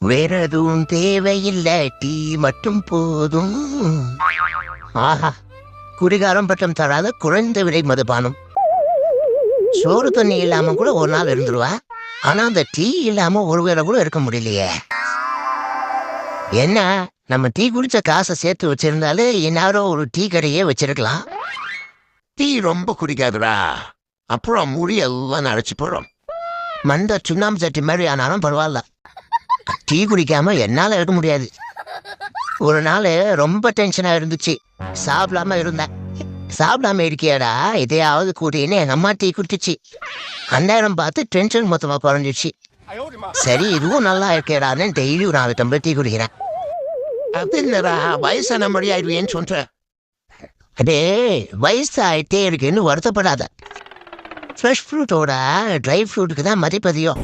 வேற எதுவும் தேவையில்லை, டீ மட்டும் போதும். ஆஹா, குடிகாரம் பட்டம் தராத குறைந்த விலை மதுபானம். சோறு தண்ணி இல்லாம கூட ஒரு நாள் இருந்துருவா, ஆனா அந்த டீ இல்லாம ஒரு வேளை கூட இருக்க முடியலையே. என்ன, நம்ம டீ குடிச்ச காசை சேர்த்து வச்சிருந்தாலே இந்நேரம் ஒரு டீ கடையே வச்சிருக்கலாம். டீ ரொம்ப குடிக்காதுடா, அப்புறம் முடி எல்லாம் நரைச்சு போறோம். மண்ட சுண்ணாம்பு சட்டி மாதிரி ஆனாலும் பரவாயில்ல, டீ குடிக்காம என்னால இருக்க முடியாது. ஒரு நாள் ரொம்ப டென்ஷனா இருந்துச்சு, சாப்பிடாம இருந்தேன். சாப்பிடாம இருக்கியாடா, இதையாவது கூட்டின்னு எங்க அம்மா டீ குடிச்சிச்சு. அந்நேரம் பார்த்து டென்ஷன் மொத்தமா குறைஞ்சிச்சு. சரி, இதுவும் நல்லா இருக்கேடான்னு டெய்லி ஒரு 4 டம்ளர் டீ குடிக்கிறேன். அது இல்லடா, வயசான மொழி ஆயிடுவேன்னு சொல்ற. அடே, வயசு ஆயிட்டே இருக்குன்னு வருத்தப்படாத. ஃப்ரெஷ் ஃப்ரூட்டோட ட்ரை ஃப்ரூட்டுக்கு தான் மதிப்பதியம்.